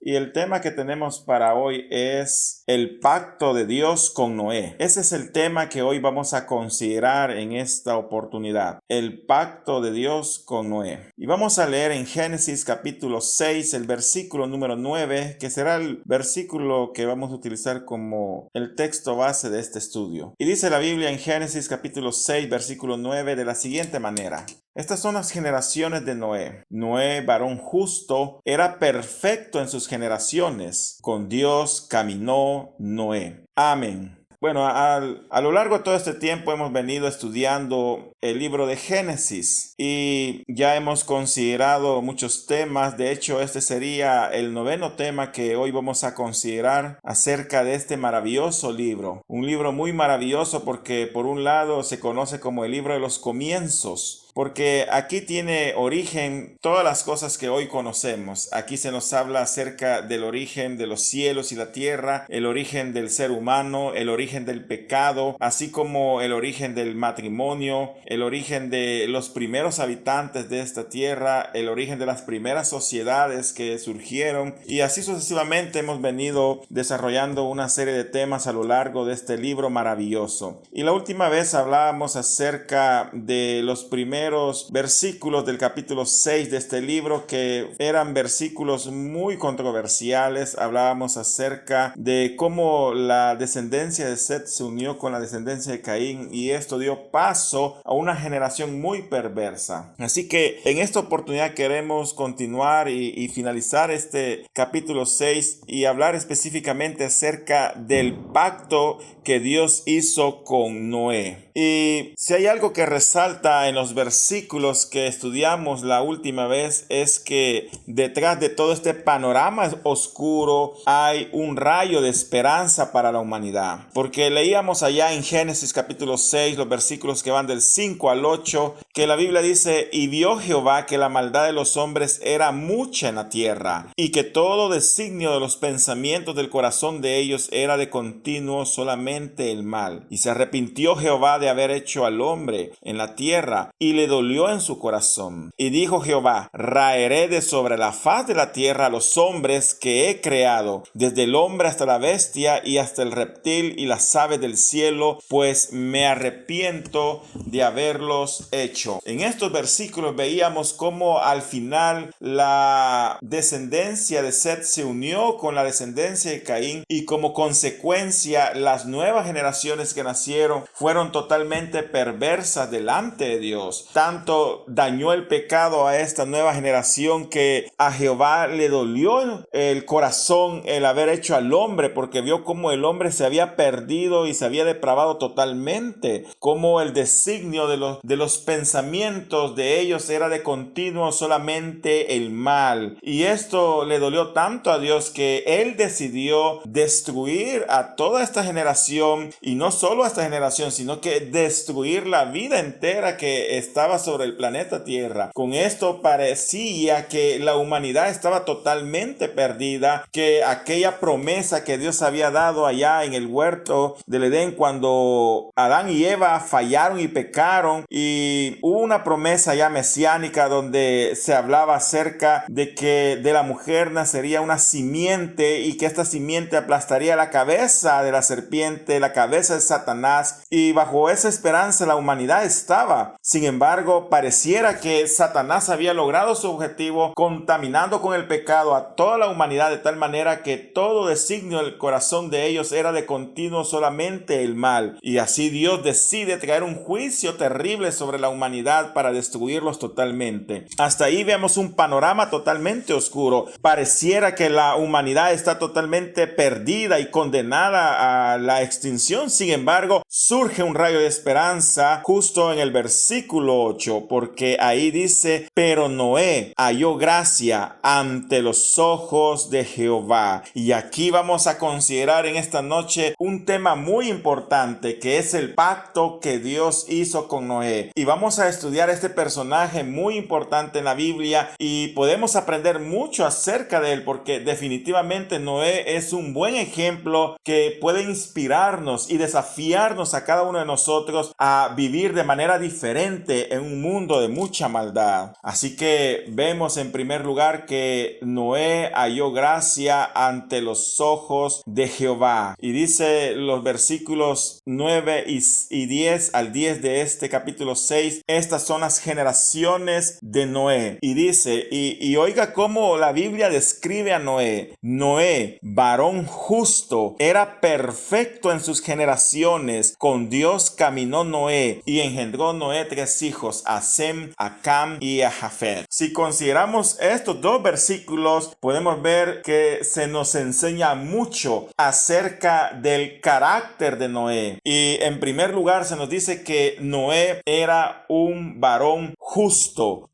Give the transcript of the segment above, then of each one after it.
y el tema que tenemos para hoy es el pacto de Dios con Noé. Ese es el tema que hoy vamos a considerar en esta oportunidad, el pacto de Dios con Noé. Y vamos a leer en Génesis capítulo 6, el versículo número 9, que será el versículo que vamos a utilizar como el texto base de este estudio. Y dice la Biblia en Génesis capítulo 6, versículo 9 de la siguiente manera. Estas son las generaciones de Noé. Noé, varón justo, era perfecto en sus generaciones. Con Dios caminó Noé. Amén. Bueno, a lo largo de todo este tiempo hemos venido estudiando el libro de Génesis y ya hemos considerado muchos temas. De hecho, este sería el 9º tema que hoy vamos a considerar acerca de este maravilloso libro. Un libro muy maravilloso porque por un lado se conoce como el libro de los comienzos. Porque aquí tiene origen todas las cosas que hoy conocemos. Aquí se nos habla acerca del origen de los cielos y la tierra, el origen del ser humano, el origen del pecado, así como el origen del matrimonio, el origen de los primeros habitantes de esta tierra, el origen de las primeras sociedades que surgieron, y así sucesivamente hemos venido desarrollando una serie de temas a lo largo de este libro maravilloso. Y la última vez hablábamos acerca de los primeros versículos del capítulo 6 de este libro, que eran versículos muy controversiales. Hablábamos acerca de cómo la descendencia de Set se unió con la descendencia de Caín y esto dio paso a una generación muy perversa. Así que en esta oportunidad queremos continuar y finalizar este capítulo 6 y hablar específicamente acerca del pacto que Dios hizo con Noé. Y si hay algo que resalta en los versículos que estudiamos la última vez es que detrás de todo este panorama oscuro hay un rayo de esperanza para la humanidad. Porque leíamos allá en Génesis capítulo 6 los versículos que van del 5 al 8 que la Biblia dice: y vio Jehová que la maldad de los hombres era mucha en la tierra y que todo designio de los pensamientos del corazón de ellos era de continuo solamente el mal. Y se arrepintió Jehová de haber hecho al hombre en la tierra y le dolió en su corazón. Y dijo Jehová: raeré de sobre la faz de la tierra a los hombres que he creado, desde el hombre hasta la bestia y hasta el reptil y las aves del cielo, pues me arrepiento de haberlos hecho. En estos versículos veíamos cómo al final la descendencia de Set se unió con la descendencia de Caín y como consecuencia las nuevas generaciones que nacieron fueron totalmente perversas delante de Dios. Tanto dañó el pecado a esta nueva generación que a Jehová le dolió el corazón el haber hecho al hombre, porque vio cómo el hombre se había perdido y se había depravado totalmente, cómo el designio de los pensamientos de ellos era de continuo solamente el mal. Y esto le dolió tanto a Dios que él decidió destruir a toda esta generación, y no solo a esta generación, sino que destruir la vida entera que estaba sobre el planeta Tierra. Con esto parecía que la humanidad estaba totalmente perdida, que aquella promesa que Dios había dado allá en el huerto del Edén cuando Adán y Eva fallaron y pecaron, y hubo una promesa ya mesiánica donde se hablaba acerca de que de la mujer nacería una simiente y que esta simiente aplastaría la cabeza de la serpiente, la cabeza de Satanás, y bajo esa esperanza la humanidad estaba. Sin embargo, pareciera que Satanás había logrado su objetivo contaminando con el pecado a toda la humanidad de tal manera que todo designio del corazón de ellos era de continuo solamente el mal. Y así Dios decide traer un juicio terrible sobre la humanidad para destruirlos totalmente. Hasta ahí vemos un panorama totalmente oscuro. Pareciera que la humanidad está totalmente perdida y condenada a la extinción. Sin embargo, surge un rayo de esperanza justo en el versículo 8, porque ahí dice: pero Noé halló gracia ante los ojos de Jehová. Y aquí vamos a considerar en esta noche un tema muy importante, que es el pacto que Dios hizo con Noé. Y vamos vamos a estudiar este personaje muy importante en la Biblia y podemos aprender mucho acerca de él, porque definitivamente Noé es un buen ejemplo que puede inspirarnos y desafiarnos a cada uno de nosotros a vivir de manera diferente en un mundo de mucha maldad. Así que vemos en primer lugar que Noé halló gracia ante los ojos de Jehová. Y dice los versículos 9 y 10 al 10 de este capítulo 6, estas son las generaciones de Noé. Y dice, y oiga cómo la Biblia describe a Noé. Noé, varón justo, era perfecto en sus generaciones. Con Dios caminó Noé y engendró Noé 3 hijos, a Sem, a Cam y a Jafet. Si consideramos estos dos versículos, podemos ver que se nos enseña mucho acerca del carácter de Noé. Y en primer lugar se nos dice que Noé era un varón justo,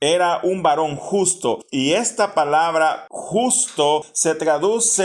y esta palabra justo se traduce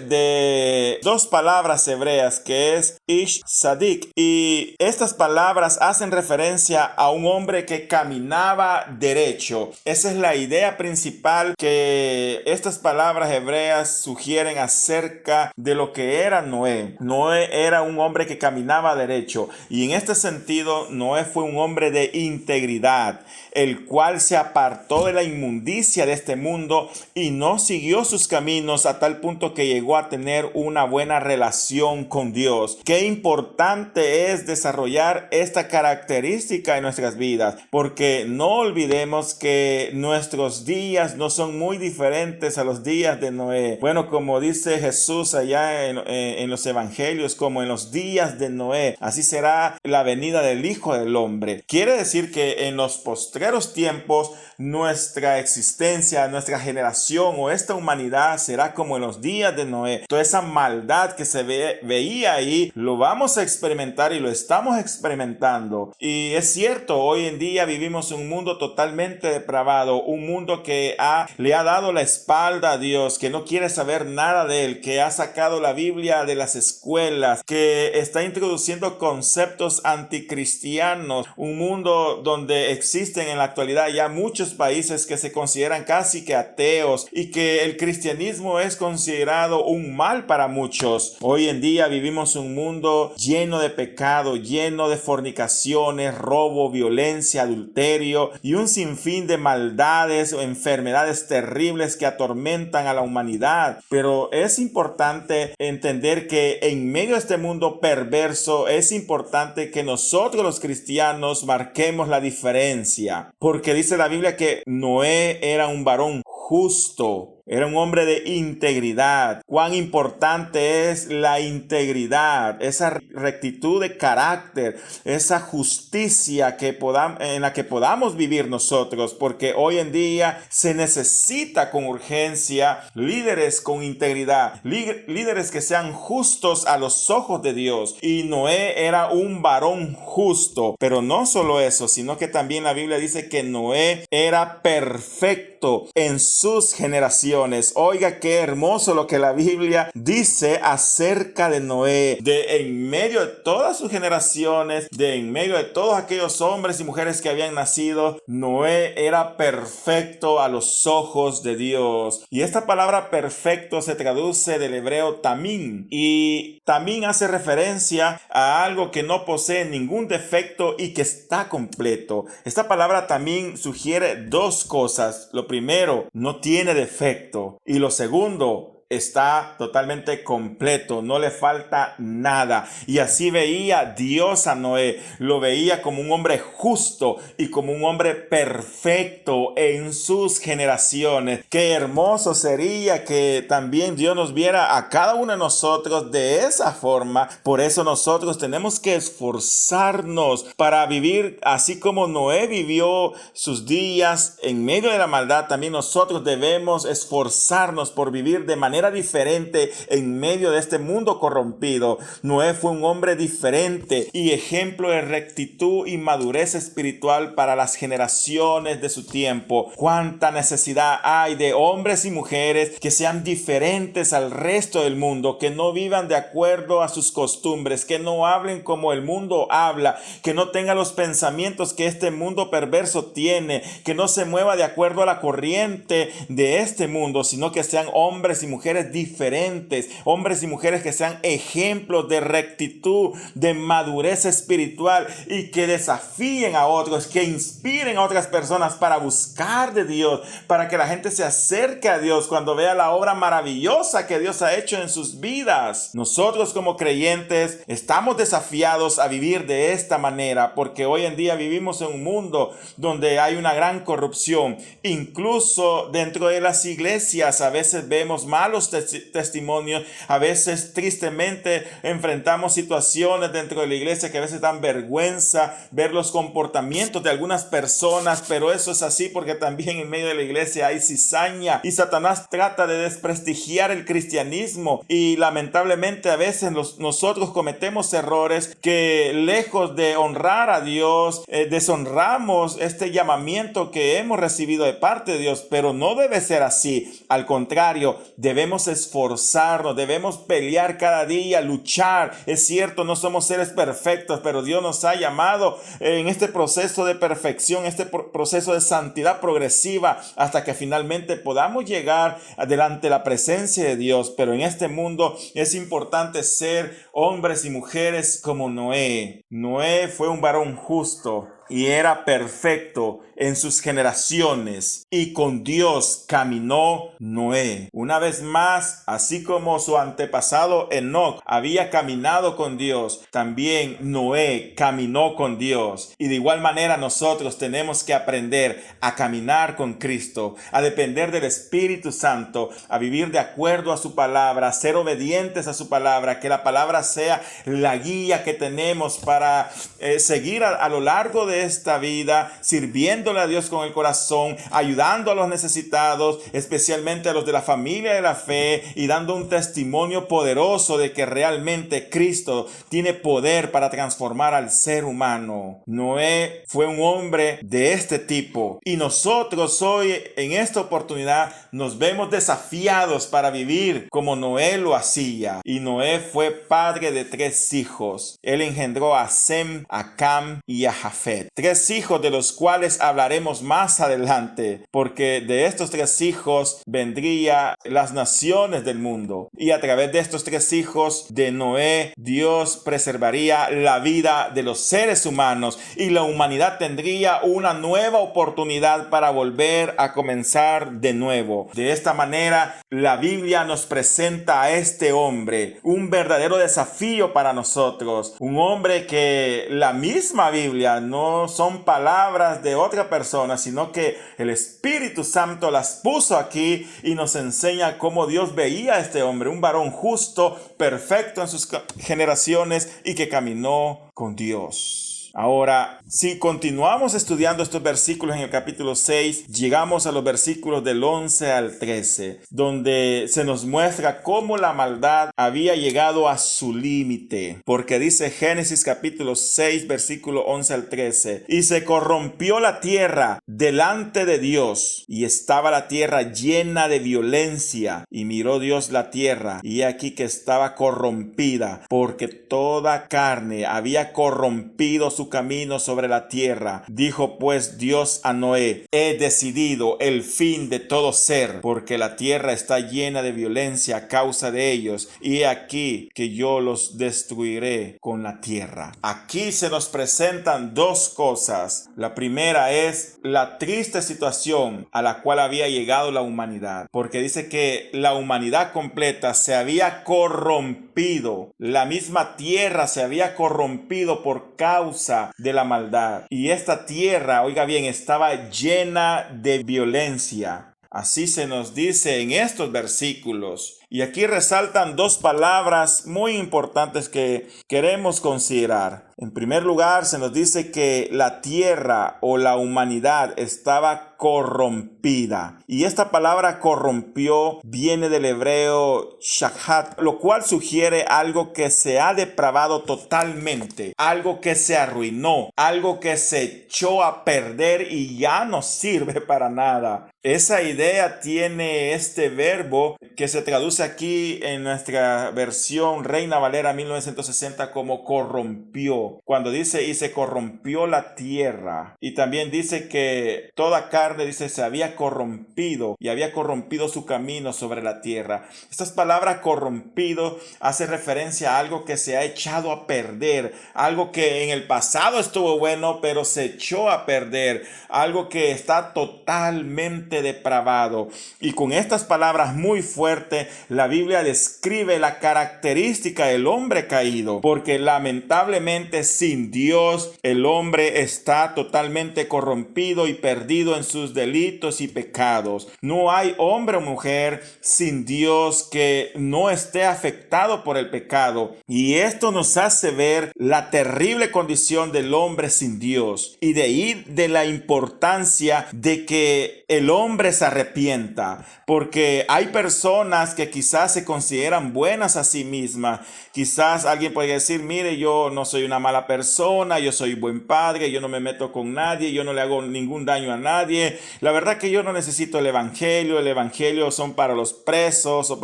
de dos palabras hebreas que es Ish Sadik, y estas palabras hacen referencia a un hombre que caminaba derecho. Esa es la idea principal que estas palabras hebreas sugieren acerca de lo que era Noé. Noé era un hombre que caminaba derecho, y en este sentido Noé fue un hombre de integridad, el cual se apartó de la inmundicia de este mundo y no siguió sus caminos, a tal punto que llegó a tener una buena relación con Dios. Qué importante es desarrollar esta característica en nuestras vidas, porque no olvidemos que nuestros días no son muy diferentes a los días de Noé. Bueno, como dice Jesús allá en los evangelios, como en los días de Noé, así será la venida del Hijo del Hombre. Quiere decir que en los postreros tiempos nuestra existencia, nuestra generación o esta humanidad será como en los días de Noé. Toda esa maldad que se veía ahí, lo vamos a experimentar y lo estamos experimentando. Y es cierto, hoy en día vivimos un mundo totalmente depravado, un mundo que le ha dado la espalda a Dios, que no quiere saber nada de él, que ha sacado la Biblia de las escuelas, que está introduciendo conceptos anticristianos, un mundo donde existen en la actualidad ya muchos países que se consideran casi que ateos y que el cristianismo es considerado un mal para muchos. Hoy en día vivimos un mundo lleno de pecado, lleno de fornicaciones, robo, violencia, adulterio y un sinfín de maldades o enfermedades terribles que atormentan a la humanidad. Pero es importante entender que en medio de este mundo perverso es importante que nosotros los cristianos marquemos la diferencia, porque dice la Biblia que Noé era un varón justo. Era un hombre de integridad. Cuán importante es la integridad, esa rectitud de carácter, esa justicia en la que podamos vivir nosotros, porque hoy en día se necesita con urgencia líderes con integridad, líderes que sean justos a los ojos de Dios. Y Noé era un varón justo, pero no solo eso, sino que también la Biblia dice que Noé era perfecto en sus generaciones. Oiga, qué hermoso lo que la Biblia dice acerca de Noé, de en medio de todas sus generaciones, de en medio de todos aquellos hombres y mujeres que habían nacido, Noé era perfecto a los ojos de Dios. Y esta palabra perfecto se traduce del hebreo tamín, y tamín hace referencia a algo que no posee ningún defecto y que está completo. Esta palabra tamín sugiere dos cosas. Lo primero, no tiene defecto. Y lo segundo, está totalmente completo, no le falta nada. Y así veía Dios a Noé, lo veía como un hombre justo y como un hombre perfecto en sus generaciones. Qué hermoso sería que también Dios nos viera a cada uno de nosotros de esa forma. Por eso nosotros tenemos que esforzarnos para vivir así como Noé vivió sus días en medio de la maldad. También nosotros debemos esforzarnos por vivir de manera manera diferente en medio de este mundo corrompido. Noé fue un hombre diferente y ejemplo de rectitud y madurez espiritual para las generaciones de su tiempo. Cuánta necesidad hay de hombres y mujeres que sean diferentes al resto del mundo, que no vivan de acuerdo a sus costumbres, que no hablen como el mundo habla, que no tengan los pensamientos que este mundo perverso tiene, que no se mueva de acuerdo a la corriente de este mundo, sino que sean hombres y mujeres diferentes, hombres y mujeres que sean ejemplos de rectitud, de madurez espiritual y que desafíen a otros, que inspiren a otras personas para buscar de Dios, para que la gente se acerque a Dios cuando vea la obra maravillosa que Dios ha hecho en sus vidas. Nosotros como creyentes estamos desafiados a vivir de esta manera, porque hoy en día vivimos en un mundo donde hay una gran corrupción. Incluso dentro de las iglesias a veces vemos malos testimonios, a veces tristemente enfrentamos situaciones dentro de la iglesia que a veces dan vergüenza ver los comportamientos de algunas personas, pero eso es así porque también en medio de la iglesia hay cizaña y Satanás trata de desprestigiar el cristianismo, y lamentablemente a veces nosotros cometemos errores que, lejos de honrar a Dios, deshonramos este llamamiento que hemos recibido de parte de Dios. Pero no debe ser así. Al contrario, debemos esforzarnos, debemos pelear cada día, luchar. Es cierto, no somos seres perfectos, pero Dios nos ha llamado en este proceso de perfección, este proceso de santidad progresiva, hasta que finalmente podamos llegar delante de la presencia de Dios. Pero en este mundo es importante ser hombres y mujeres como Noé. Noé fue un varón justo y era perfecto en sus generaciones, y con Dios caminó Noé. Una vez más, así como su antepasado Enoc había caminado con Dios, también Noé caminó con Dios. Y de igual manera nosotros tenemos que aprender a caminar con Cristo, a depender del Espíritu Santo, a vivir de acuerdo a su palabra, a ser obedientes a su palabra, que la palabra sea la guía que tenemos para seguir a lo largo de esta vida, sirviéndole a Dios con el corazón, ayudando a los necesitados, especialmente a los de la familia de la fe, y dando un testimonio poderoso de que realmente Cristo tiene poder para transformar al ser humano. Noé fue un hombre de este tipo, y nosotros hoy en esta oportunidad nos vemos desafiados para vivir como Noé lo hacía. Y Noé fue padre de 3 hijos. Él engendró a Sem, a Cam y a Jafet. 3 hijos de los cuales hablaremos más adelante, porque de estos 3 hijos vendrían las naciones del mundo. Y a través de estos 3 hijos de Noé, Dios preservaría la vida de los seres humanos, y la humanidad tendría una nueva oportunidad para volver a comenzar de nuevo. De esta manera, la Biblia nos presenta a este hombre, un verdadero desafío para nosotros, un hombre que la misma Biblia no son palabras de otra persona, sino que el Espíritu Santo las puso aquí y nos enseña cómo Dios veía a este hombre, un varón justo, perfecto en sus generaciones y que caminó con Dios. Ahora, si continuamos estudiando estos versículos en el capítulo 6, llegamos a los versículos del 11 al 13, donde se nos muestra cómo la maldad había llegado a su límite, porque dice Génesis capítulo 6, versículo 11 al 13, y se corrompió la tierra delante de Dios, y estaba la tierra llena de violencia, y miró Dios la tierra, y aquí que estaba corrompida, porque toda carne había corrompido su camino sobre la tierra. Dijo pues Dios a Noé: he decidido el fin de todo ser, porque la tierra está llena de violencia a causa de ellos, y he aquí que yo los destruiré con la tierra. Aquí se nos presentan 2 cosas. La primera es la triste situación a la cual había llegado la humanidad, porque dice que la humanidad completa se había corrompido. La misma tierra se había corrompido por causa de la maldad. Y esta tierra, oiga bien, estaba llena de violencia. Así se nos dice en estos versículos. Y aquí resaltan dos palabras muy importantes que queremos considerar. En primer lugar, se nos dice que la tierra o la humanidad estaba corrompida. Y esta palabra corrompió viene del hebreo shahat, lo cual sugiere algo que se ha depravado totalmente, algo que se arruinó, algo que se echó a perder y ya no sirve para nada. Esa idea tiene este verbo que se traduce aquí en nuestra versión Reina Valera 1960 como corrompió. Cuando dice y se corrompió la tierra. Y también dice que toda carne, dice, se había corrompido y había corrompido su camino sobre la tierra. Estas palabras corrompido hace referencia a algo que se ha echado a perder, algo que en el pasado estuvo bueno pero se echó a perder, algo que está totalmente depravado. Y con estas palabras muy fuertes, la Biblia describe la característica del hombre caído, porque lamentablemente sin Dios el hombre está totalmente corrompido y perdido en sus delitos y pecados. No hay hombre o mujer sin Dios que no esté afectado por el pecado, y esto nos hace ver la terrible condición del hombre sin Dios, y de ahí de la importancia de que el hombre se arrepienta, porque hay personas que quizás se consideran buenas a sí mismas. Quizás alguien puede decir, mire, yo no soy una mala persona, yo soy buen padre, yo no me meto con nadie, yo no le hago ningún daño a nadie. La verdad que yo no necesito el evangelio son para los presos o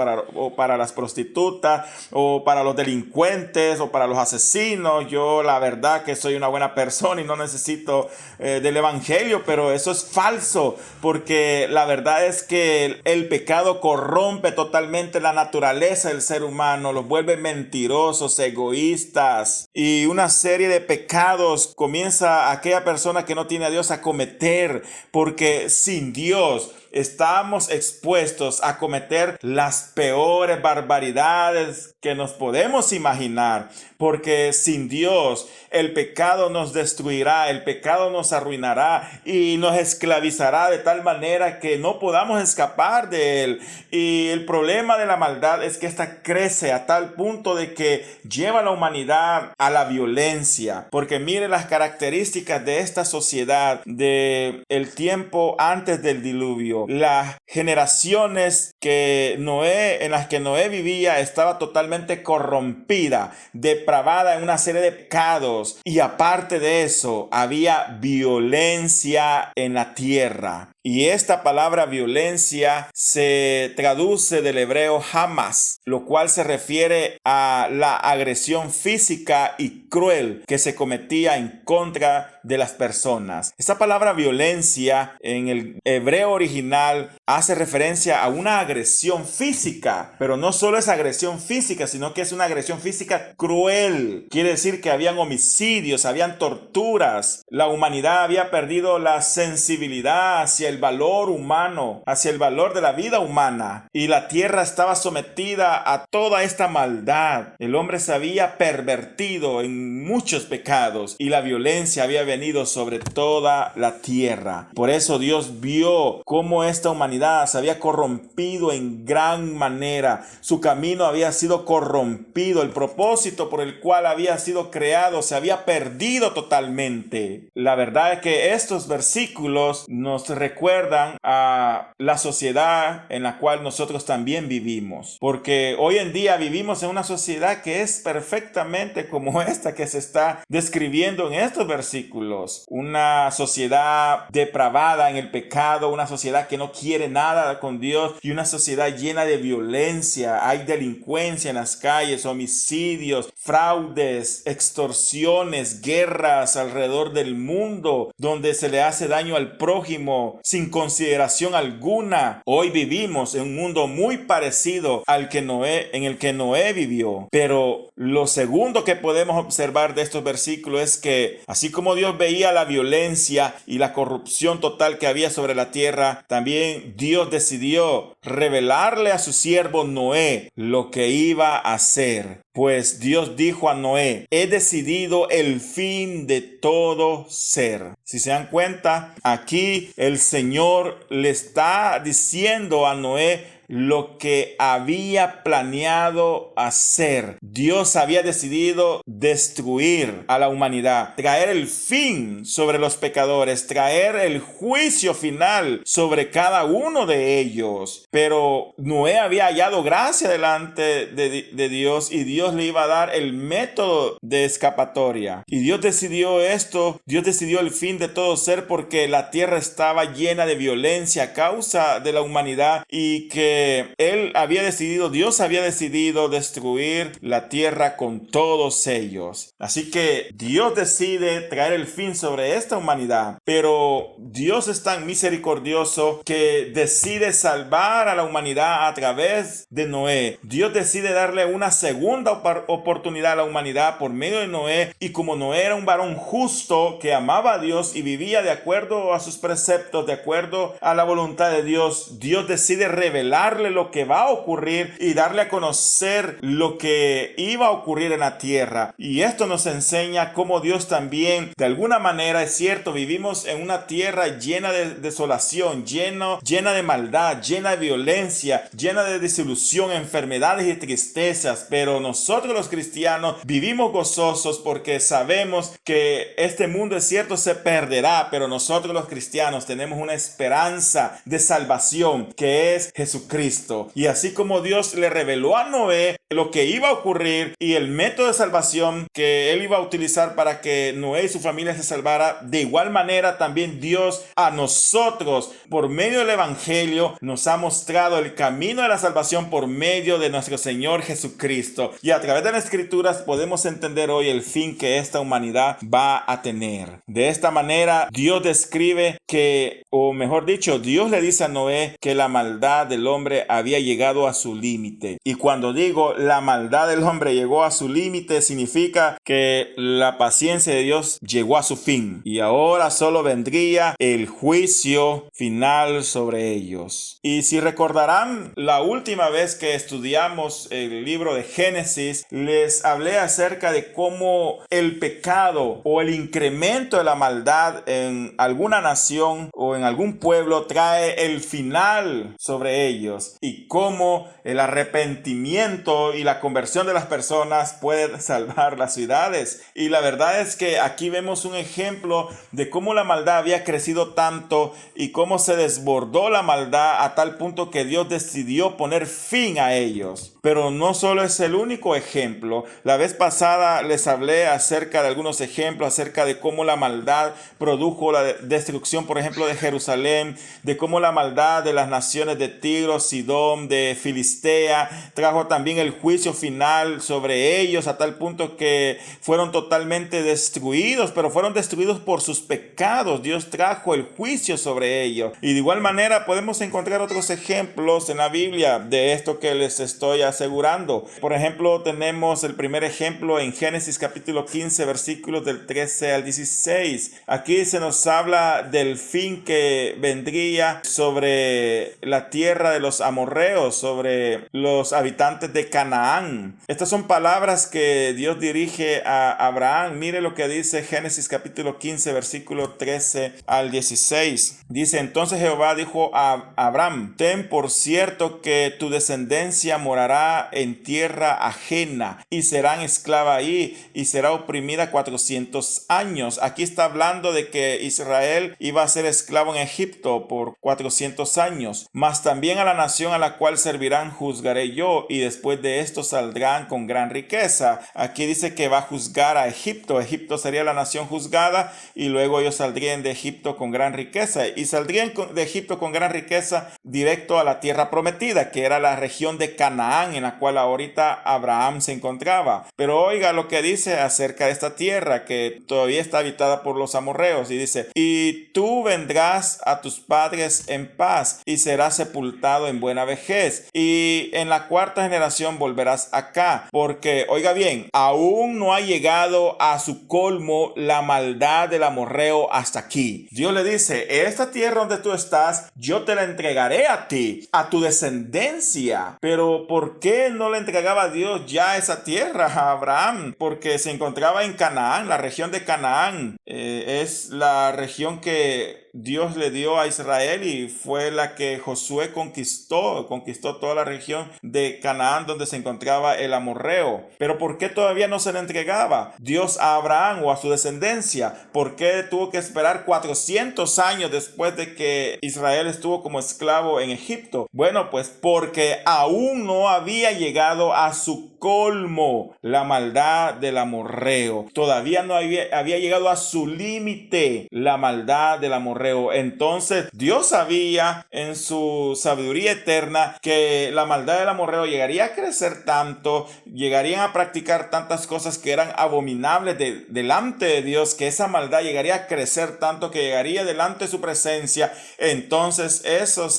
para las prostitutas o para los delincuentes o para los asesinos. Yo la verdad que soy una buena persona y no necesito del evangelio, pero eso es falso, porque la verdad es que el pecado corrompe totalmente la naturaleza del ser humano, los vuelve mentirosos, egoístas, y una serie de pecados comienza aquella persona que no tiene a Dios a cometer, porque sin Dios estamos expuestos a cometer las peores barbaridades que nos podemos imaginar, porque sin Dios el pecado nos destruirá, el pecado nos arruinará y nos esclavizará de tal manera que no podamos escapar de él. Y el problema de la maldad es que esta crece a tal punto de que lleva a la humanidad a la violencia, porque mire las características de esta sociedad de el tiempo antes del diluvio. Las generaciones en las que Noé vivía estaba totalmente corrompida, depravada en una serie de pecados, y aparte de eso había violencia en la tierra. Y esta palabra violencia se traduce del hebreo hamas, lo cual se refiere a la agresión física y cruel que se cometía en contra de las personas. Esta palabra violencia en el hebreo original hace referencia a una agresión física, pero no solo es agresión física, sino que es una agresión física cruel. Quiere decir que habían homicidios, habían torturas. La humanidad había perdido la sensibilidad hacia el valor humano, hacia el valor de la vida humana, y la tierra estaba sometida a toda esta maldad. El hombre se había pervertido en muchos pecados y la violencia había venido sobre toda la tierra. Por eso Dios vio cómo esta humanidad se había corrompido en gran manera. Su camino había sido corrompido, el propósito por el cual había sido creado se había perdido totalmente. La verdad es que estos versículos nos recuerdan a la sociedad en la cual nosotros también vivimos, porque hoy en día vivimos en una sociedad que es perfectamente como esta que se está describiendo en estos versículos, una sociedad depravada en el pecado, una sociedad que no quiere nada con Dios y una sociedad llena de violencia. Hay delincuencia en las calles, homicidios, fraudes, extorsiones, guerras alrededor del mundo, donde se le hace daño al prójimo sin consideración alguna. Hoy vivimos en un mundo muy parecido al que en el que Noé vivió. Pero lo segundo que podemos observar de estos versículos es que así como Dios veía la violencia y la corrupción total que había sobre la tierra, también Dios decidió revelarle a su siervo Noé lo que iba a hacer. Pues Dios dijo a Noé: he decidido el fin de todo ser. Si se dan cuenta, aquí el Señor le está diciendo a Noé lo que había planeado hacer. Dios había decidido destruir a la humanidad, traer el fin sobre los pecadores, traer el juicio final sobre cada uno de ellos. Pero Noé había hallado gracia delante de Dios, y Dios le iba a dar el método de escapatoria. Y Dios decidió esto, Dios decidió el fin de todo ser, porque la tierra estaba llena de violencia a causa de la humanidad, y que Dios había decidido destruir la tierra con todos ellos. Así que Dios decide traer el fin sobre esta humanidad, pero Dios es tan misericordioso que decide salvar a la humanidad a través de Noé. Dios decide darle una segunda oportunidad a la humanidad por medio de Noé, y como Noé era un varón justo que amaba a Dios y vivía de acuerdo a sus preceptos, de acuerdo a la voluntad de Dios, Dios decide revelarle lo que va a ocurrir y darle a conocer lo que iba a ocurrir en la tierra. Y esto nos enseña cómo Dios también, de alguna manera, es cierto, vivimos en una tierra llena de desolación, llena de maldad, llena de violencia, llena de desilusión, enfermedades y tristezas, pero nosotros los cristianos vivimos gozosos porque sabemos que este mundo, es cierto, se perderá, pero nosotros los cristianos tenemos una esperanza de salvación que es Jesucristo. Y así como Dios le reveló a Noé lo que iba a ocurrir y el método de salvación que él iba a utilizar para que Noé y su familia se salvara, de igual manera también Dios a nosotros, por medio del evangelio, nos ha mostrado el camino de la salvación por medio de nuestro Señor Jesucristo. Y a través de las escrituras podemos entender hoy el fin que esta humanidad va a tener. De esta manera, Dios describe que, o mejor dicho, Dios le dice a Noé que la maldad del hombre había llegado a su límite. Y cuando digo la maldad del hombre llegó a su límite, significa que la paciencia de Dios llegó a su fin, y ahora solo vendría el juicio final sobre ellos. Y si recordarán, la última vez que estudiamos el libro de Génesis, les hablé acerca de cómo el pecado o el incremento de la maldad en alguna nación o en algún pueblo trae el final sobre ellos, y cómo el arrepentimiento y la conversión de las personas puede salvar las ciudades. Y la verdad es que aquí vemos un ejemplo de cómo la maldad había crecido tanto y cómo se desbordó la maldad a tal punto que Dios decidió poner fin a ellos. Pero no solo es el único ejemplo. La vez pasada les hablé acerca de algunos ejemplos, acerca de cómo la maldad produjo la destrucción, por ejemplo, de Jerusalén, de cómo la maldad de las naciones de Tiro, Sidón, de Filistea, trajo también el juicio final sobre ellos a tal punto que fueron totalmente destruidos, pero fueron destruidos por sus pecados. Dios trajo el juicio sobre ellos. Y de igual manera podemos encontrar otros ejemplos en la Biblia de esto que les estoy asegurando. Por ejemplo, tenemos el primer ejemplo en Génesis capítulo 15, versículos del 13 al 16. Aquí se nos habla del fin que vendría sobre la tierra de los amorreos, sobre los habitantes de Canaán. Estas son palabras que Dios dirige a Abraham. Mire lo que dice Génesis capítulo 15, versículo 13 al 16. Dice: entonces Jehová dijo a Abraham: ten por cierto que tu descendencia morará en tierra ajena y serán esclava ahí y será oprimida 400 años. Aquí está hablando de que Israel iba a ser esclavo en Egipto por 400 años. Mas también a la nación a la cual servirán juzgaré yo, y después de esto saldrán con gran riqueza. Aquí dice que va a juzgar a Egipto. Egipto sería la nación juzgada, y luego ellos saldrían de Egipto con gran riqueza, y saldrían de Egipto con gran riqueza directo a la tierra prometida, que era la región de Canaán, en la cual ahorita Abraham se encontraba. Pero oiga lo que dice acerca de esta tierra que todavía está habitada por los amorreos, y dice: y tú vendrás a tus padres en paz y serás sepultado en buena vejez, y en la cuarta generación volverás acá, porque, oiga bien, aún no ha llegado a su colmo la maldad del amorreo hasta aquí. Dios le dice: esta tierra donde tú estás, yo te la entregaré a ti, a tu descendencia. Pero ¿por qué no le entregaba Dios ya esa tierra a Abraham? Porque se encontraba en Canaán. La región de Canaán es la región que Dios le dio a Israel y fue la que Josué conquistó toda la región de Canaán donde se encontraba el amorreo. Pero ¿por qué todavía no se le entregaba Dios a Abraham o a su descendencia? ¿Por qué tuvo que esperar 400 años después de que Israel estuvo como esclavo en Egipto? Bueno, pues porque aún no había llegado a su colmo la maldad del amorreo. Todavía no había llegado a su límite la maldad del amorreo. Entonces Dios sabía en su sabiduría eterna que la maldad del amorreo llegaría a crecer tanto, llegarían a practicar tantas cosas que eran abominables delante de Dios, que esa maldad llegaría a crecer tanto que llegaría delante de su presencia. Entonces ese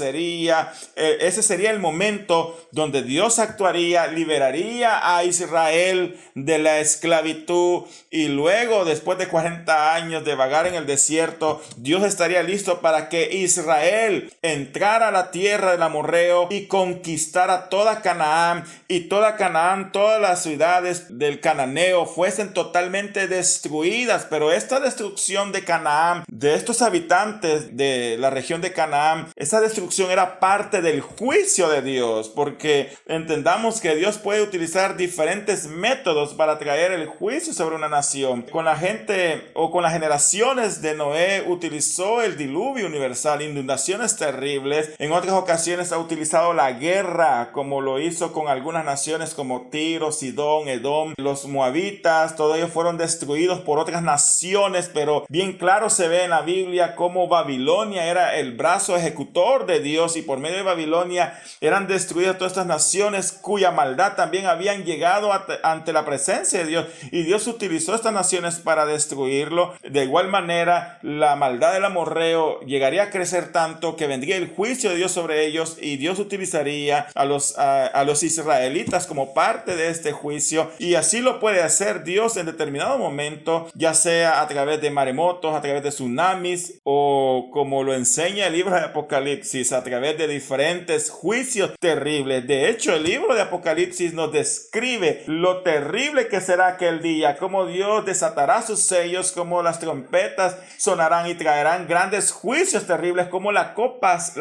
sería el momento donde Dios actuaría, liberaría a Israel de la esclavitud, y luego, después de 40 años de vagar en el desierto, Dios estaría listo para que Israel entrara a la tierra del amorreo y conquistara toda Canaán, y todas las ciudades del cananeo fuesen totalmente destruidas. Pero esta destrucción de Canaán, de estos habitantes de la región de Canaán, esa destrucción era parte del juicio de Dios, porque entendamos que Dios puede utilizar diferentes métodos para traer el juicio sobre una nación. Con la gente o con las generaciones de Noé utilizó el diluvio universal, inundaciones terribles. En otras ocasiones ha utilizado la guerra, como lo hizo con algunas naciones como Tiro, Sidón, Edom, los moabitas. Todos ellos fueron destruidos por otras naciones, pero bien claro se ve en la Biblia cómo Babilonia era el brazo ejecutor de Dios, y por medio de Babilonia eran destruidas todas estas naciones cuya maldad también habían llegado ante la presencia de Dios, y Dios utilizó estas naciones para destruirlo. De igual manera, la maldad del amorreo llegaría a crecer tanto que vendría el juicio de Dios sobre ellos, y Dios utilizaría a los israelitas como parte de este juicio. Y así lo puede hacer Dios en determinado momento, ya sea a través de maremotos, a través de tsunamis, o como lo enseña el libro de Apocalipsis, a través de diferentes juicios terribles. De hecho, el libro de Apocalipsis nos describe lo terrible que será aquel día, cómo Dios desatará sus sellos, cómo las trompetas sonarán y traerán grandes juicios terribles, cómo las copas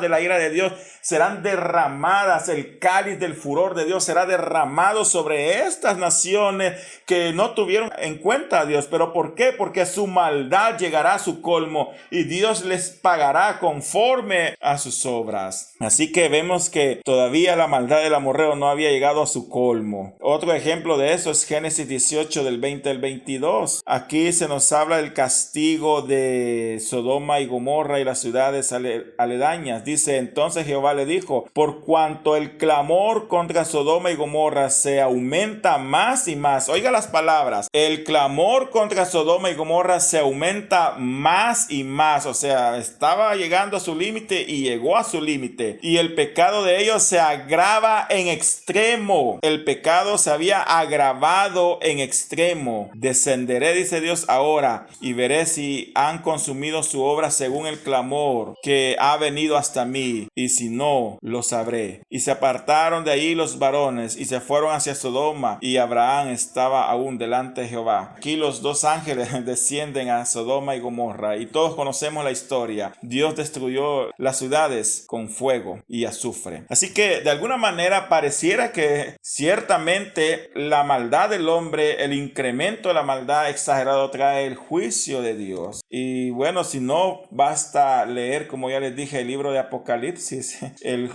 de la ira de Dios serán derramadas, el cáliz del furor de Dios será derramado sobre estas naciones que no tuvieron en cuenta a Dios. ¿Pero por qué? Porque su maldad llegará a su colmo y Dios les pagará conforme a sus obras. Así que vemos que todavía la maldad del amorreo no había llegado a su colmo. Otro ejemplo de eso es Génesis 18 del 20 al 22. Aquí se nos habla del castigo de Sodoma y Gomorra y las ciudades aledañas. Dice: entonces Jehová le dijo: por cuanto el clamor contra Sodoma y Gomorra se aumenta más y más. Oiga las palabras: el clamor contra Sodoma y Gomorra se aumenta más y más. O sea, estaba llegando a su límite y llegó a su límite. Y el pecado de ellos se agrava en extremo. El pecado se había agravado en extremo. Descenderé, dice Dios, ahora, y veré si han consumido su obra según el clamor que ha venido hasta mí, y si no, lo sabré. Y se apartaron de ahí los varones y se fueron hacia Sodoma, y Abraham estaba aún delante de Jehová. Aquí los dos ángeles descienden a Sodoma y Gomorra, y todos conocemos la historia. Dios destruyó las ciudades con fuego y azufre. Así que de alguna manera pareciera que ciertamente la maldad del hombre, el incremento de la maldad exagerado, trae el juicio de Dios. Y bueno, si no, basta leer, como ya les dije, el libro de Apocalipsis.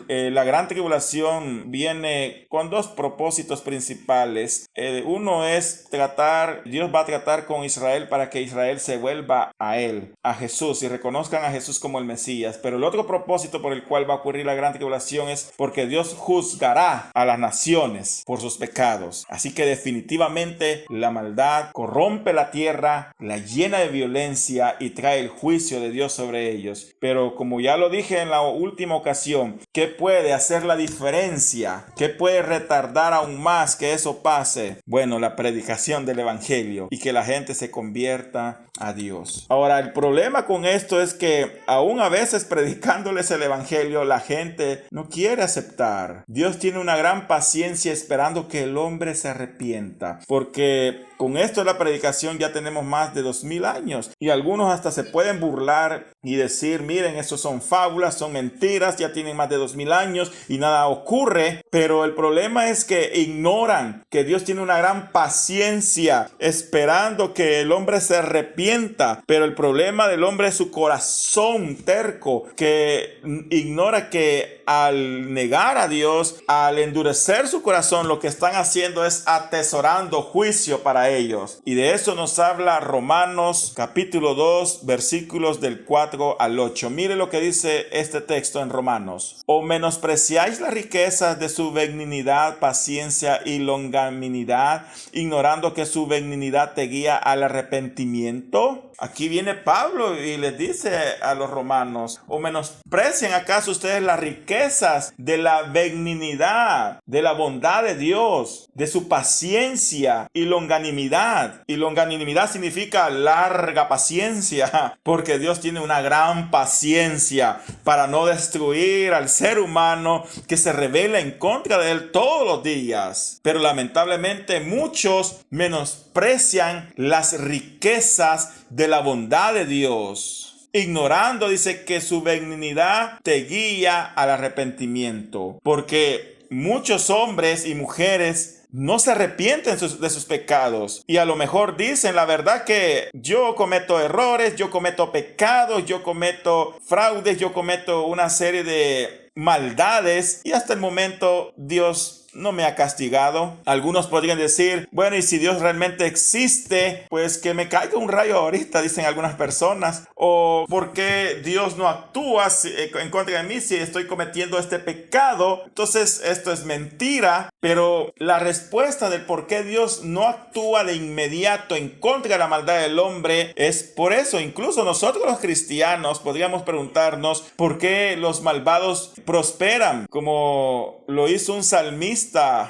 La gran tribulación viene con dos propósitos principales. Uno es Dios va a tratar con Israel para que Israel se vuelva a Él, a Jesús, y reconozcan a Jesús como el Mesías. Pero el otro propósito por el cual va a ocurrir la gran tribulación es porque Dios juzgará a las naciones por sus pecados. Así que definitivamente la maldad corrompe la tierra, la llena de violencia y trae el juicio de Dios sobre ellos. Pero como ya lo dije en la última ocasión, ¿qué puede hacer la diferencia? ¿Qué puede retardar aún más que eso pase? Bueno, la predicación del evangelio y que la gente se convierta a Dios. Ahora, el problema con esto es que aún a veces predicándoles el evangelio, la gente no quiere aceptar. Dios tiene una gran paciencia paciencia esperando que el hombre se arrepienta. Porque con esto de la predicación ya tenemos más de 2000 años. Y algunos hasta se pueden burlar y decir, miren, eso son fábulas, son mentiras, ya tienen más de 2000 años y nada ocurre. Pero el problema es que ignoran que Dios tiene una gran paciencia esperando que el hombre se arrepienta. Pero el problema del hombre es su corazón terco, que ignora que al negar a Dios, al endurecer su corazón, lo que están haciendo es atesorando juicio para ellos. Y de eso nos habla Romanos capítulo 2, versículos del 4 al 8. Mire lo que dice este texto en Romanos. ¿O menospreciáis las riquezas de su benignidad, paciencia y longanimidad, ignorando que su benignidad te guía al arrepentimiento? Aquí viene Pablo y les dice a los romanos, ¿o menosprecian acaso ustedes las riquezas de la benignidad, de la bondad de Dios, de su paciencia y longanimidad? Y longanimidad significa larga paciencia, porque Dios tiene una gran paciencia para no destruir al ser humano que se rebela en contra de él todos los días. Pero lamentablemente muchos menosprecian las riquezas de la bondad de Dios, ignorando, dice, que su benignidad te guía al arrepentimiento, porque muchos hombres y mujeres no se arrepienten de sus pecados y a lo mejor dicen la verdad que yo cometo errores, yo cometo pecados, yo cometo fraudes, yo cometo una serie de maldades y hasta el momento Dios no me ha castigado. Algunos podrían decir, bueno, y si Dios realmente existe, pues que me caiga un rayo ahorita, dicen algunas personas. O ¿por qué Dios no actúa en contra de mí si estoy cometiendo este pecado? Entonces esto es mentira. Pero la respuesta del por qué Dios no actúa de inmediato en contra de la maldad del hombre es por eso. Incluso nosotros los cristianos podríamos preguntarnos por qué los malvados prosperan, como lo hizo un salmista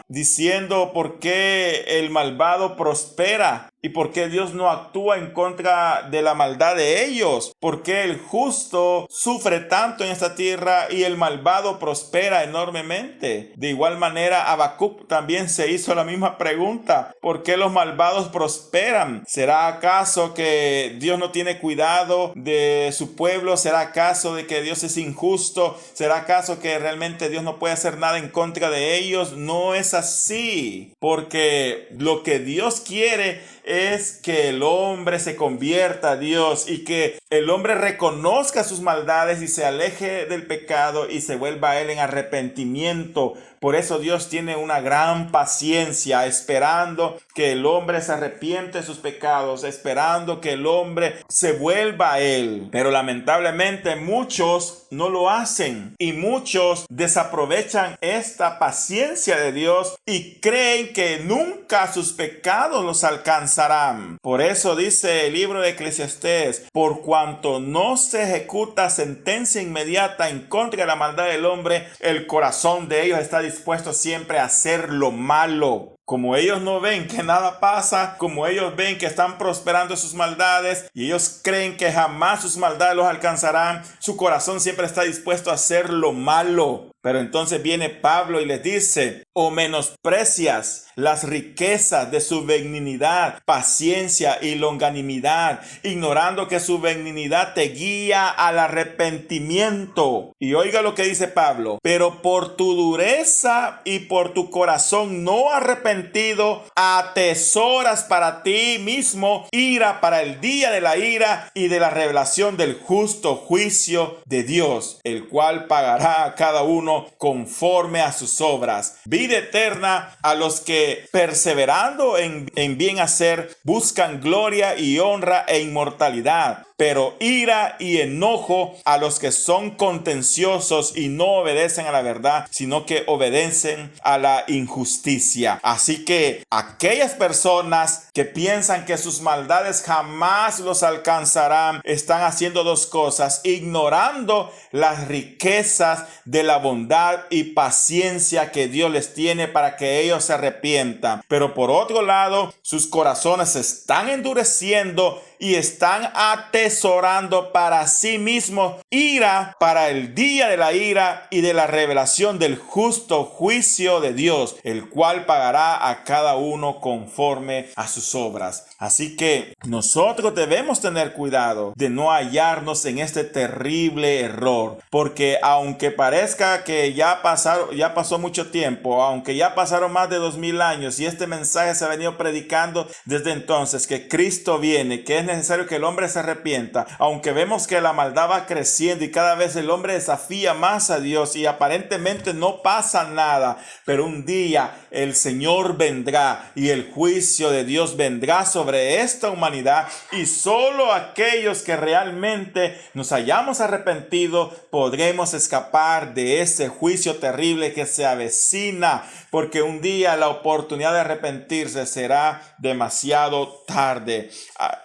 diciendo por qué el malvado prospera y por qué Dios no actúa en contra de la maldad de ellos, por qué el justo sufre tanto en esta tierra y el malvado prospera enormemente. De igual manera, Habacuc también se hizo la misma pregunta: ¿por qué los malvados prosperan? ¿Será acaso que Dios no tiene cuidado de su pueblo? ¿Será acaso de que Dios es injusto? ¿Será acaso que realmente Dios no puede hacer nada en contra de ellos? No es así, porque lo que Dios quiere es que el hombre se convierta a Dios y que el hombre reconozca sus maldades y se aleje del pecado y se vuelva a él en arrepentimiento. Por eso Dios tiene una gran paciencia, esperando que el hombre se arrepiente de sus pecados, esperando que el hombre se vuelva a él. Pero lamentablemente muchos no lo hacen y muchos desaprovechan esta paciencia de Dios y creen que nunca sus pecados los alcanzarán. Por eso dice el libro de Eclesiastés: por cuanto no se ejecuta sentencia inmediata en contra de la maldad del hombre, el corazón de ellos está dispuesto siempre a hacer lo malo. Como ellos no ven que nada pasa, como ellos ven que están prosperando sus maldades y ellos creen que jamás sus maldades los alcanzarán, su corazón siempre está dispuesto a hacer lo malo. Pero entonces viene Pablo y les dice: ¿o menosprecias las riquezas de su benignidad, paciencia y longanimidad, ignorando que su benignidad te guía al arrepentimiento? Y oiga lo que dice Pablo: pero por tu dureza y por tu corazón no arrepentido, atesoras para ti mismo ira para el día de la ira y de la revelación del justo juicio de Dios, el cual pagará a cada uno conforme a sus obras. Vida eterna a los que, perseverando en bien hacer, buscan gloria y honra e inmortalidad. Pero ira y enojo a los que son contenciosos y no obedecen a la verdad, sino que obedecen a la injusticia. Así que aquellas personas que piensan que sus maldades jamás los alcanzarán, están haciendo dos cosas: ignorando las riquezas de la bondad y paciencia que Dios les tiene para que ellos se arrepientan. Pero por otro lado, sus corazones se están endureciendo y están atesorando para sí mismos ira para el día de la ira y de la revelación del justo juicio de Dios, el cual pagará a cada uno conforme a sus obras. Así que nosotros debemos tener cuidado de no hallarnos en este terrible error, porque aunque parezca que ya pasó mucho tiempo, aunque ya pasaron más de 2000 años y este mensaje se ha venido predicando desde entonces, que Cristo viene, que es necesario que el hombre se arrepienta, aunque vemos que la maldad va creciendo y cada vez el hombre desafía más a Dios y aparentemente no pasa nada, pero un día el Señor vendrá y el juicio de Dios vendrá sobre esta humanidad, y solo aquellos que realmente nos hayamos arrepentido podremos escapar de ese juicio terrible que se avecina, porque un día la oportunidad de arrepentirse será demasiado tarde.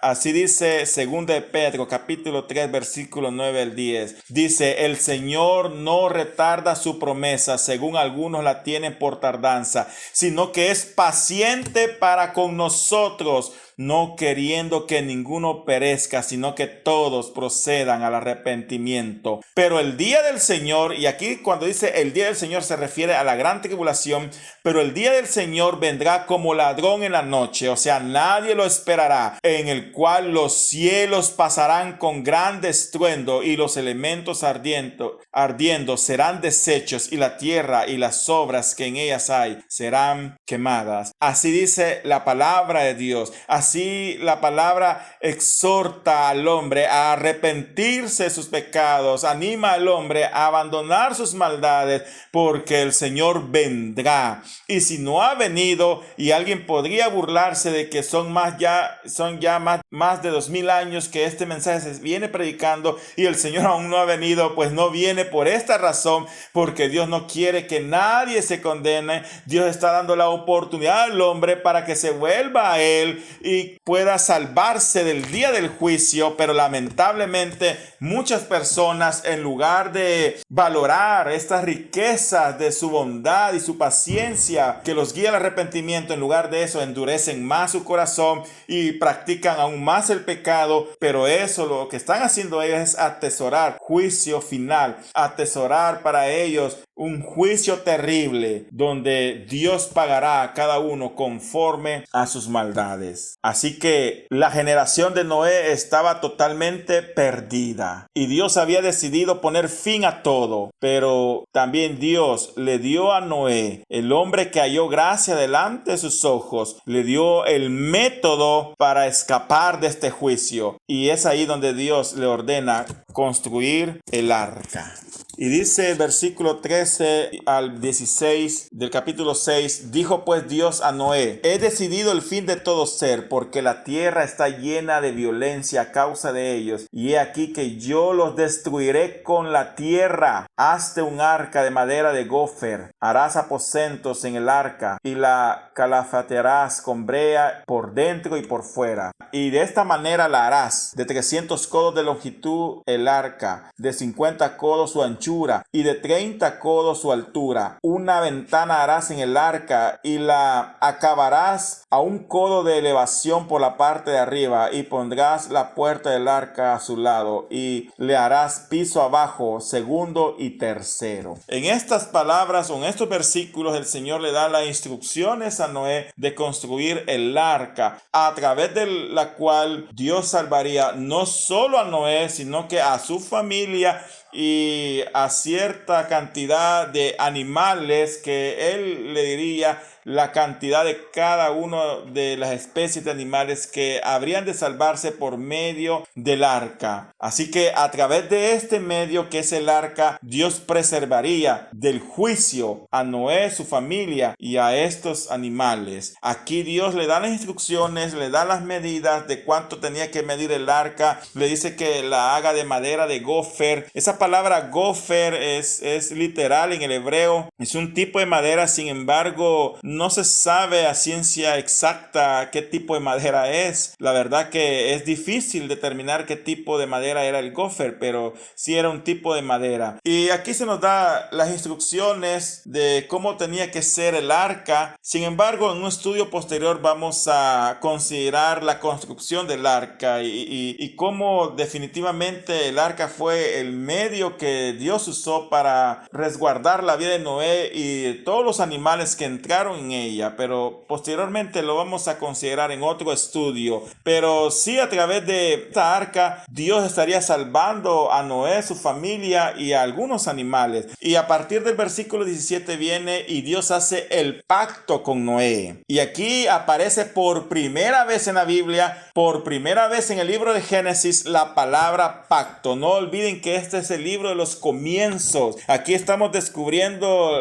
Así dice 2 de Pedro capítulo 3 versículo 9 al 10. Dice: el Señor no retarda su promesa, según algunos la tienen por tardanza, sino que es paciente para con nosotros, no queriendo que ninguno perezca, sino que todos procedan al arrepentimiento. Pero el día del Señor, y aquí cuando dice el día del Señor se refiere a la gran tribulación, pero el día del Señor vendrá como ladrón en la noche, o sea, nadie lo esperará, en el cual los cielos pasarán con gran estruendo y los elementos ardiendo serán deshechos, y la tierra y las obras que en ellas hay serán quemadas. Así dice la palabra de Dios. Así la palabra exhorta al hombre a arrepentirse de sus pecados, anima al hombre a abandonar sus maldades, porque el Señor vendrá. Y si no ha venido, y alguien podría burlarse de que son ya más de 2000 años que este mensaje se viene predicando y el Señor aún no ha venido, pues no viene por esta razón, porque Dios no quiere que nadie se condene. Dios está dando la oportunidad al hombre para que se vuelva a Él y pueda salvarse del día del juicio, pero lamentablemente muchas personas, en lugar de valorar estas riquezas de su bondad y su paciencia que los guía al arrepentimiento, en lugar de eso endurecen más su corazón y practican aún más el pecado. Pero eso, lo que están haciendo ellos es atesorar juicio final, atesorar para ellos un juicio terrible donde Dios pagará a cada uno conforme a sus maldades. Así que la generación de Noé estaba totalmente perdida y Dios había decidido poner fin a todo, pero también Dios le dio a Noé, el hombre que halló gracia delante de sus ojos, le dio el método para escapar de este juicio, y es ahí donde Dios le ordena construir el arca. Y dice el versículo 13 al 16 del capítulo 6: dijo pues Dios a Noé: he decidido el fin de todo ser, porque la tierra está llena de violencia a causa de ellos, y he aquí que yo los destruiré con la tierra. Hazte un arca de madera de gofer, harás aposentos en el arca, y la calafatearás con brea por dentro y por fuera. Y de esta manera la harás: de 300 codos de longitud el arca, de 50 codos su anchura, y de 30 codos su altura. Una ventana harás en el arca, y la acabarás a 1 codo de elevación por la parte de arriba, y pondrás la puerta del arca a su lado, y le harás piso abajo, segundo y tercero. En estas palabras o en estos versículos, el Señor le da las instrucciones a Noé de construir el arca, a través de la cual Dios salvaría no solo a Noé, sino que a su familia y a cierta cantidad de animales, que él le diría la cantidad de cada una de las especies de animales que habrían de salvarse por medio del arca. Así que a través de este medio, que es el arca, Dios preservaría del juicio a Noé, su familia y a estos animales. Aquí Dios le da las instrucciones, le da las medidas de cuánto tenía que medir el arca. Le dice que la haga de madera de gofer. Esa palabra gofer es literal en el hebreo. Es un tipo de madera, sin embargo, no se sabe a ciencia exacta qué tipo de madera es. La verdad que es difícil determinar qué tipo de madera era el gopher, pero sí era un tipo de madera. Y aquí se nos da las instrucciones de cómo tenía que ser el arca. Sin embargo, en un estudio posterior vamos a considerar la construcción del arca y cómo definitivamente el arca fue el medio que Dios usó para resguardar la vida de Noé y todos los animales que entraron en ella. Pero posteriormente lo vamos a considerar en otro estudio. Pero sí, a través de esta arca Dios estaría salvando a Noé, su familia y a algunos animales. Y a partir del versículo 17 viene y Dios hace el pacto con Noé. Y aquí aparece por primera vez en la Biblia, por primera vez en el libro de Génesis, la palabra pacto. No olviden que este es el libro de los comienzos. Aquí estamos descubriendo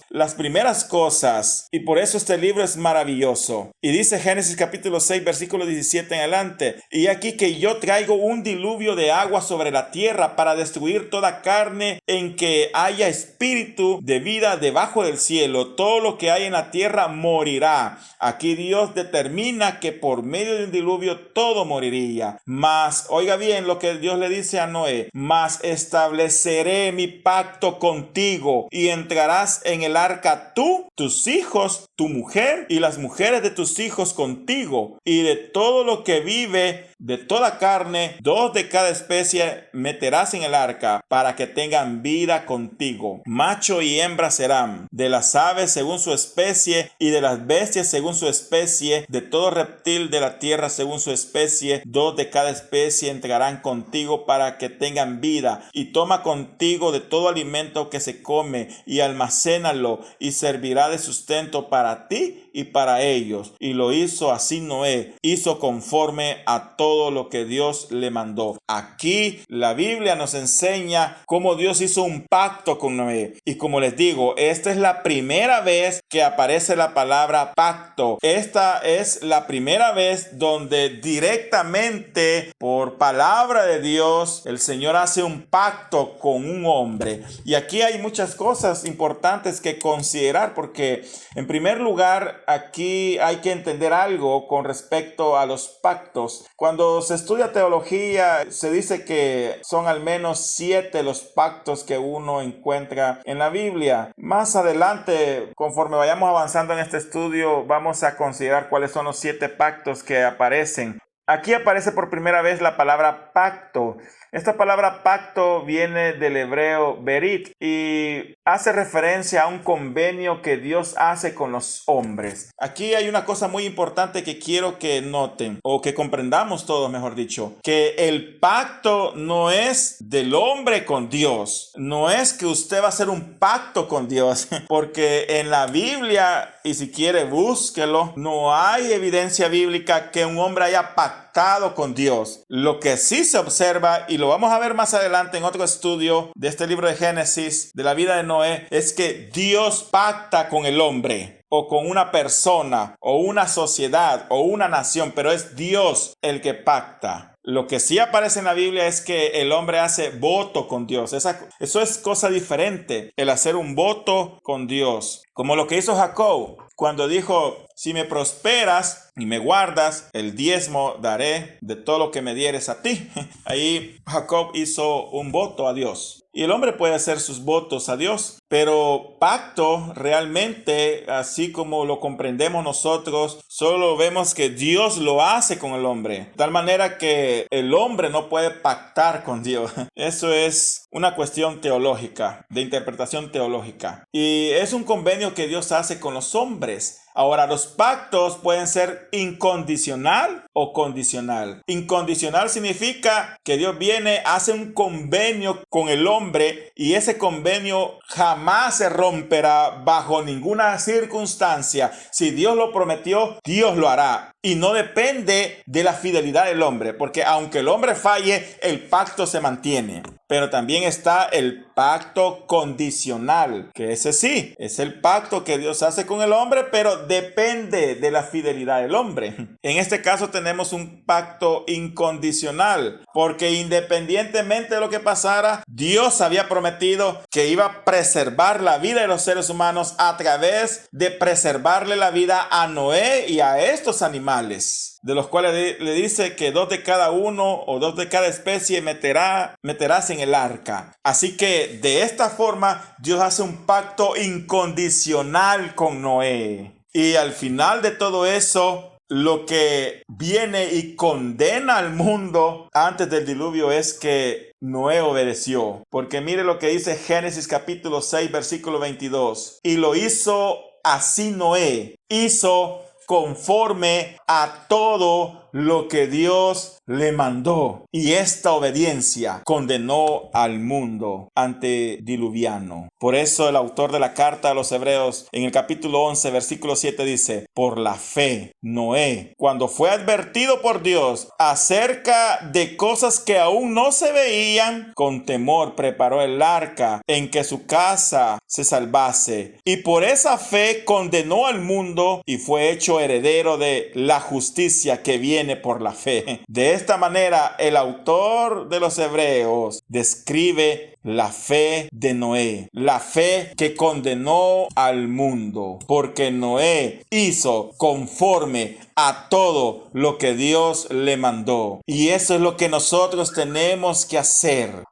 las primeras cosas y por eso este libro es maravilloso. Y dice Génesis capítulo 6 versículo 17 en adelante: y aquí que yo traigo un diluvio de agua sobre la tierra para destruir toda carne en que haya espíritu de vida debajo del cielo. Todo lo que hay en la tierra morirá. Aquí Dios determina que por medio de un diluvio todo moriría. Mas, oiga bien lo que Dios le dice a Noé: mas estableceré mi pacto contigo y entrarás en el arca tú, tus hijos, tu mujer y las mujeres de tus hijos contigo, y de todo lo que vive de toda carne, 2 de cada especie meterás en el arca para que tengan vida contigo. Macho y hembra serán, de las aves según su especie y de las bestias según su especie, de todo reptil de la tierra según su especie, 2 de cada especie entrarán contigo para que tengan vida. Y toma contigo de todo alimento que se come y almacénalo, y servirá de sustento para ti y para ellos. Y lo hizo así Noé, hizo conforme a todo lo que Dios le mandó. Aquí la Biblia nos enseña cómo Dios hizo un pacto con Noé. Y como les digo, esta es la primera vez que aparece la palabra pacto. Esta es la primera vez donde directamente por palabra de Dios el Señor hace un pacto con un hombre. Y aquí hay muchas cosas importantes que considerar, porque en primer lugar aquí hay que entender algo con respecto a los pactos. Cuando se estudia teología se dice que son al menos 7 los pactos que uno encuentra en la Biblia. Más adelante, conforme vayamos avanzando en este estudio, vamos a considerar cuáles son los 7 pactos que aparecen. Aquí aparece por primera vez la palabra pacto. Esta palabra pacto viene del hebreo berit y hace referencia a un convenio que Dios hace con los hombres. Aquí hay una cosa muy importante que quiero que noten, o que comprendamos todos, mejor dicho, que el pacto no es del hombre con Dios. No es que usted va a hacer un pacto con Dios, porque en la Biblia, y si quiere búsquelo, no hay evidencia bíblica que un hombre haya pactado con Dios. Lo que sí se observa, y lo vamos a ver más adelante en otro estudio de este libro de Génesis, de la vida de Noé, es que Dios pacta con el hombre, o con una persona, o una sociedad, o una nación, pero es Dios el que pacta. Lo que sí aparece en la Biblia es que el hombre hace voto con Dios. Eso es cosa diferente, el hacer un voto con Dios. Como lo que hizo Jacob, cuando dijo: si me prosperas y me guardas, el diezmo daré de todo lo que me dieres a ti. Ahí Jacob hizo un voto a Dios. Y el hombre puede hacer sus votos a Dios, pero pacto realmente, así como lo comprendemos nosotros, solo vemos que Dios lo hace con el hombre. De tal manera que el hombre no puede pactar con Dios. Eso es una cuestión teológica, de interpretación teológica. Y es un convenio que Dios hace con los hombres. Ahora, los pactos pueden ser incondicional o condicional. Incondicional significa que Dios viene, hace un convenio con el hombre y ese convenio jamás se romperá bajo ninguna circunstancia. Si Dios lo prometió, Dios lo hará. Y no depende de la fidelidad del hombre, porque aunque el hombre falle, el pacto se mantiene. Pero también está el pacto condicional, que ese sí, es el pacto que Dios hace con el hombre, pero depende de la fidelidad del hombre. En este caso tenemos tenemos un pacto incondicional, porque independientemente de lo que pasara, Dios había prometido que iba a preservar la vida de los seres humanos a través de preservarle la vida a Noé y a estos animales, de los cuales le dice que 2 de cada uno o 2 de cada especie meterás en el arca. Así que de esta forma Dios hace un pacto incondicional con Noé. Y al final de todo eso, lo que viene y condena al mundo antes del diluvio es que Noé obedeció. Porque mire lo que dice Génesis capítulo 6, versículo 22. Y lo hizo así Noé. Hizo conforme a todo lo que Dios le mandó. Y esta obediencia condenó al mundo antediluviano. Por eso el autor de la carta a los Hebreos en el capítulo 11 versículo 7 dice: por la fe Noé, cuando fue advertido por Dios acerca de cosas que aún no se veían, con temor preparó el arca en que su casa se salvase. Y por esa fe condenó al mundo y fue hecho heredero de la justicia que viene por la fe. De esta manera, el autor de los Hebreos describe la fe de Noé, la fe que condenó al mundo, porque Noé hizo conforme a todo lo que Dios le mandó. Y eso es lo que nosotros tenemos que hacer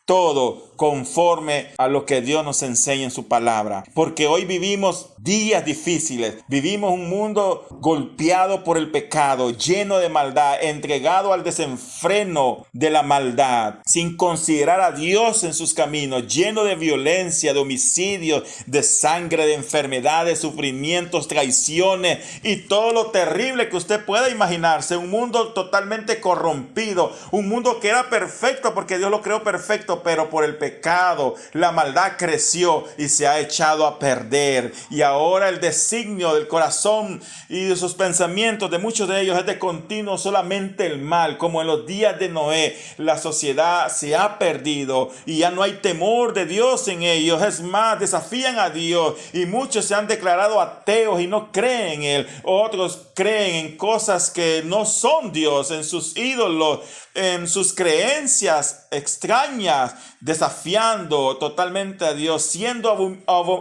todo conforme a lo que Dios nos enseña en su palabra. Porque hoy vivimos días difíciles, vivimos un mundo golpeado por el pecado, lleno de maldad, entregado al desenfreno de la maldad, sin considerar a Dios en sus caminos, lleno de violencia, de homicidios, de sangre, de enfermedades, sufrimientos, traiciones y todo lo terrible que usted pueda imaginarse. Un mundo totalmente corrompido, un mundo que era perfecto porque Dios lo creó perfecto, pero por el pecado, la maldad creció y se ha echado a perder. Y ahora el designio del corazón y de sus pensamientos, de muchos de ellos, es de continuo solamente el mal. Como en los días de Noé, la sociedad se ha perdido y ya no hay temor de Dios en ellos. Es más, desafían a Dios y muchos se han declarado ateos y no creen en Él. Otros creen en cosas que no son Dios, en sus ídolos, en sus creencias extrañas, desafiando totalmente a Dios, siendo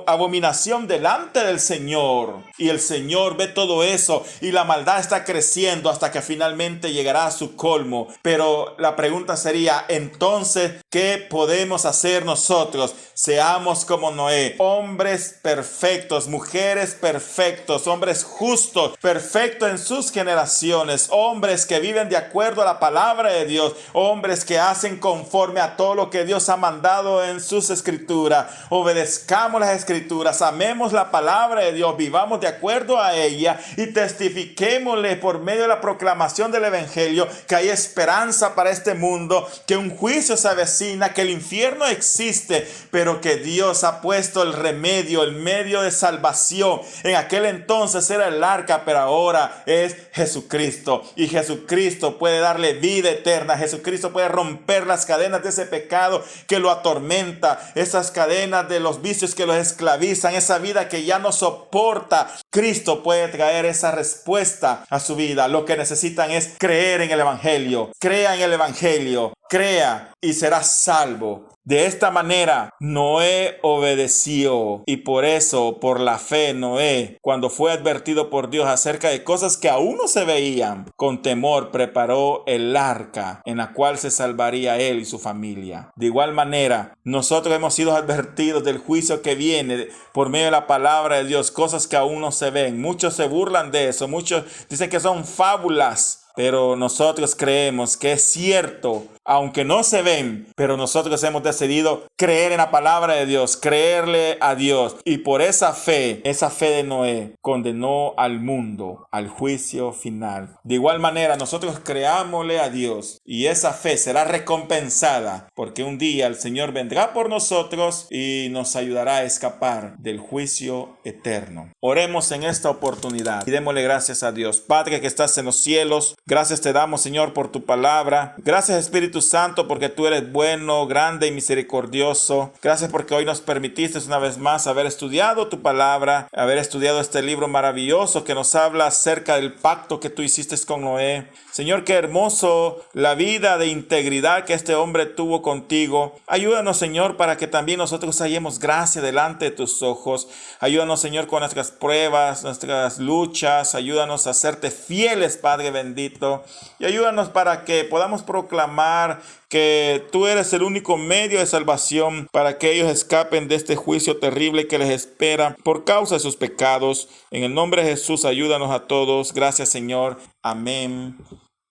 abominación delante del Señor. Y el Señor ve todo eso y la maldad está creciendo hasta que finalmente llegará a su colmo. Pero la pregunta sería, entonces, ¿qué podemos hacer nosotros? Seamos como Noé, hombres perfectos, mujeres perfectos, hombres justos, perfectos en sus generaciones, hombres que viven de acuerdo a la palabra de Dios, hombres que hacen conforme a todo lo que Dios ha mandado en sus escrituras. Obedezcamos las escrituras, amemos la palabra de Dios, vivamos de acuerdo a ella y testifiquémosle por medio de la proclamación del evangelio que hay esperanza para este mundo, que un juicio se avecina, que el infierno existe, pero que Dios ha puesto el remedio, el medio de salvación. En aquel entonces era el arca, pero ahora es Jesucristo, y Jesucristo puede darle vida eterna. Jesucristo puede romper las cadenas de ese pecado que lo atormenta, esas cadenas de los vicios que los esclavizan, esa vida que ya no soporta. Cristo puede traer esa respuesta a su vida. Lo que necesitan es creer en el evangelio. Crea en el evangelio, crea y será salvo. De esta manera Noé obedeció, y por eso, por la fe, Noé, cuando fue advertido por Dios acerca de cosas que aún no se veían, con temor preparó el arca en la cual se salvaría él y su familia. De igual manera, nosotros hemos sido advertidos del juicio que viene por medio de la palabra de Dios, cosas que aún no se ven. Muchos se burlan de eso, muchos dicen que son fábulas, pero nosotros creemos que es cierto, aunque no se ven, pero nosotros hemos decidido creer en la palabra de Dios, creerle a Dios. Y por esa fe de Noé condenó al mundo al juicio final. De igual manera, nosotros creámosle a Dios y esa fe será recompensada, porque un día el Señor vendrá por nosotros y nos ayudará a escapar del juicio eterno. Oremos en esta oportunidad y démosle gracias a Dios. Padre que estás en los cielos, gracias te damos, Señor, por tu palabra. Gracias, Espíritu Espíritu Santo, porque tú eres bueno, grande y misericordioso. Gracias porque hoy nos permitiste una vez más haber estudiado tu palabra, haber estudiado este libro maravilloso que nos habla acerca del pacto que tú hiciste con Noé. Señor, qué hermoso la vida de integridad que este hombre tuvo contigo. Ayúdanos, Señor, para que también nosotros hallemos gracia delante de tus ojos. Ayúdanos, Señor, con nuestras pruebas, nuestras luchas. Ayúdanos a serte fieles, Padre bendito. Y ayúdanos para que podamos proclamar que tú eres el único medio de salvación para que ellos escapen de este juicio terrible que les espera por causa de sus pecados. En el nombre de Jesús, ayúdanos a todos. Gracias, Señor. Amén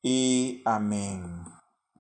y amén.